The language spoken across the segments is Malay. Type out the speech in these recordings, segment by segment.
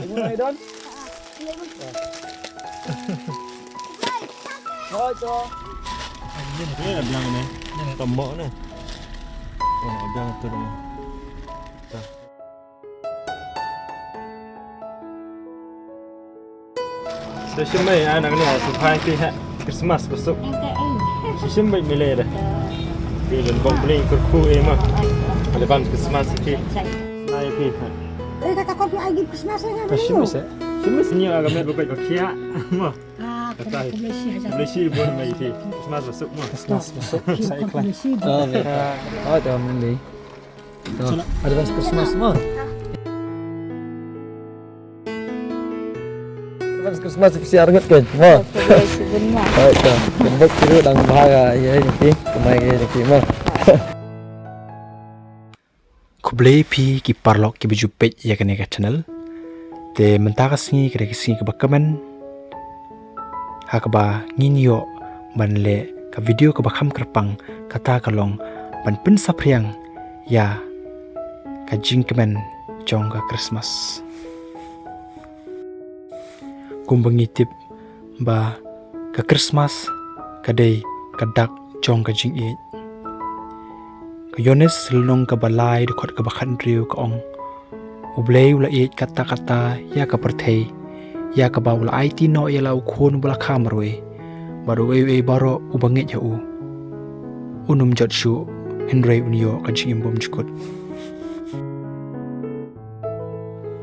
Mulai Don. Thôi cho. Ini ada bilang ini. Tombok nih. Oh, ada tuh. Session mai anak ni supaya kita Christmas besok. Session mai milih dah. Dia bang beli kerku mah. Ada bang Christmas kita. Naik kita. Kata kopi lagi Christmas kan? Christmas ya. Christmas ni agak mai bukan kia. Mah. Kata Malaysia pun mai kita. Christmas besok mah. Christmas besok. Saya ikhlas. Oh, Oh, dah mandi. Advance Christmas mah. Advance Christmas siar nget kan. Mah. Baik dah. Kembali kira dan bahagia ya ni. Kemai ni mah. Kublai pi ki parlok ki bejupet ya kene ka channel te mentaka singi kre singi ka bakaman hakaba nginyo banle ka video ka bakham kerpang kata kalong ban pen sapriang ya ka jingkemen jong ka Christmas kumbangi tip ba ka Christmas kadai kadak jong ka jing e Yones selong ke balai dekat ke bakan riu ke ong. Ublei ula iet kata-kata ya ke perthei. Ya ke baula IT no ya lau kun bula kamarwe. Baru baro ubanget ya u. Unum jatsu Henry unio ke jingim bom jukut.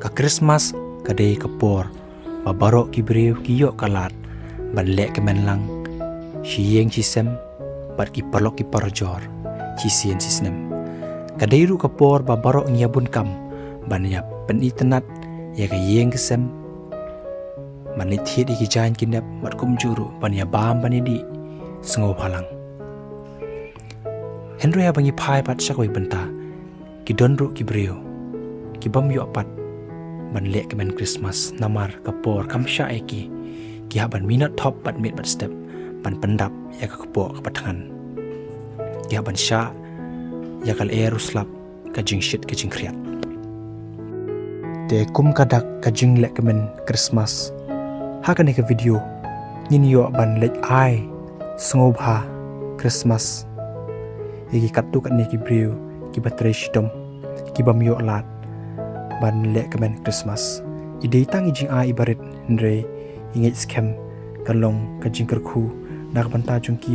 Ke Christmas kadai ke por. Babaro ki briu ki yok kalat. Banlek ke menlang. Shiyeng cisem. Bat ki parlok ki parjor. Cisian sisnem. Kadairu kapor babaro ngiabun kam banyak penitenat ya kayeng kesem manit hit iki jain kindap mat kum juru banya bam bani di sengo palang. Henry abangi pai pat sakoi benta ki donru ki brio ki bam yo pat ban lek kemen Christmas namar kapor kam sha eki ki haban minat top pat mit bat step ban pendap ya kapor kapatangan ya ban sya ya kal ruslap kajing shit kajing kriat te kum kadak kajing lek kemen Christmas hakane ke video nin yo ban lek ai sngobha Christmas iki katu kat ni ki brio ki batre shidom ki bam yo lat ban lek kemen Christmas ide tang jing ai ibarit ndre inget scam kalong kajing kerku nak banta jungki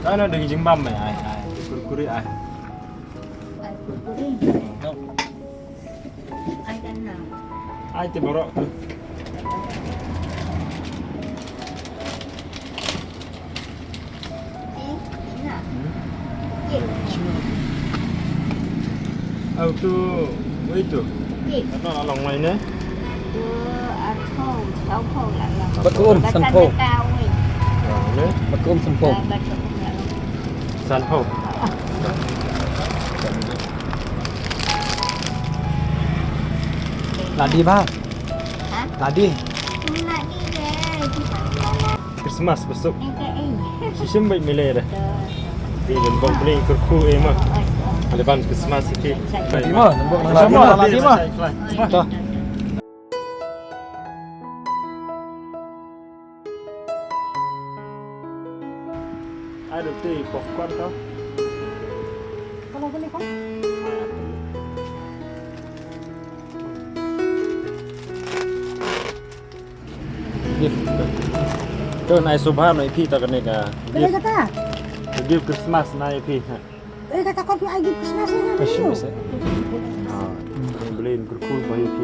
Ano ada gijing bam ai kurkuri ai. Ai te borok tu. Au tu, itu. Apa along mai ne? Betul sampo. Ne? Betul sampo. San ho. Ladi ba? Ladi. Christmas besok. Session mai milih dah. Dia bang beli kerku mah. Ada bang Christmas kita. Ladi mah, nembok ladi mah. Dah. Ada teh popcorn kau. Kalau boleh kok. Tu naik subhan naik pi tak kena ka. Boleh kata? Give Christmas naik pi. Kata kopi lagi Christmas kan? Christmas ya. Beliin kerku bayu pi.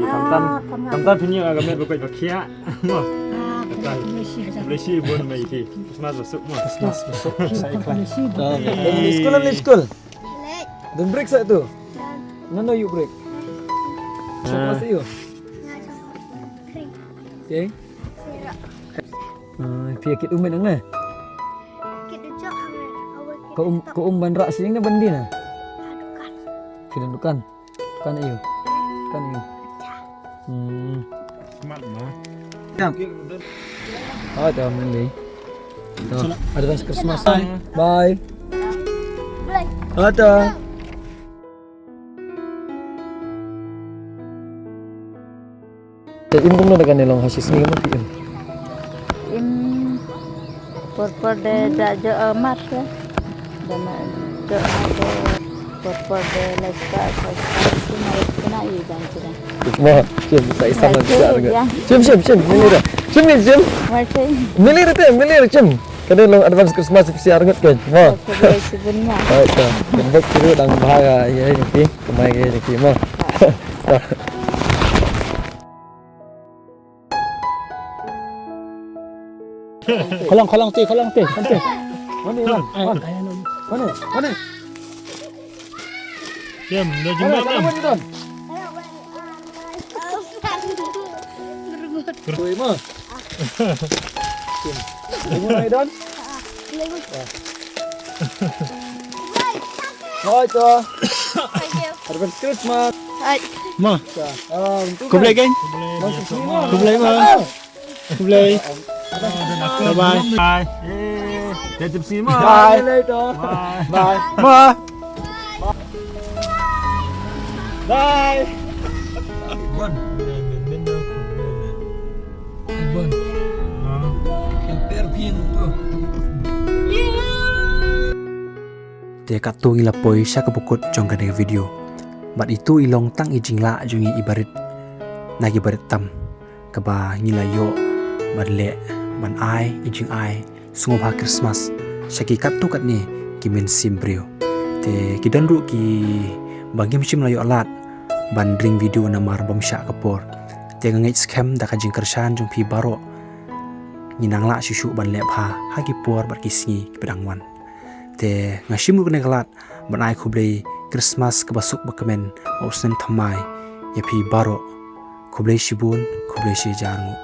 Kamtan punya agak mai bukan kia. Mah. Malaysia pun mai ki. Christmas besok mah. Christmas besok saya ikhlas. Malaysia. Di sekolah di sekolah. Don't break satu. No you break. Siapa sih you? Okay. Pihak kit umen ang Kau ban rak sing na bandi na. Filan dukan. Kan iyo. Kan iyo. Semat mah. Kam. Oh, ito mali. Ito. Advance Christmas. Bye. Ito. Im kung na kanilong hasis ni mo piim. Por de dajo amat ya. Dan do por de lesta itu naik kena iban sudah. Mo, sim sa isang nagsasagot. Sim, milira. Sim. Masih Milira sim. Kanilong advance Christmas si argot kan. Mo. sebenarnya. Oh, ito. Gembok kiri dang bahaga ya ni kumai ke ni mo. Kolong teh. Mana? Jam, dah jumpa kan? Kuih mah. Ini Don. Oh, itu. Advance Christmas. Mah, Kau boleh kan? kau boleh mah. Kau boleh. Bye. Bye. Dah jumpa sini mah. Bye later. Bye. Mah. Bye. Bon. Bon. Yang perpian tu. Te katu ngila poi sya kebukut jong kadang video. Bat itu ilong tang ijing la jungi ibarit nagi barit tam. Keba ngila yo badle man ai ijing ai sungo ba Christmas. Syaki katu kat ni kimin simbrio. Te kidan ru ki bagi mchim layo alat bandring video namar bom sya kapor. Te ngait scam da kajing kersan jung pi baro. Ninang la syushu ban lep ha hagi por bar kisngi kibedangwan. Te ngashim kene kalat banai kublei Christmas kebasuk bakamen ausnen thamai yapi baro kublei shibun kublei shi jarngu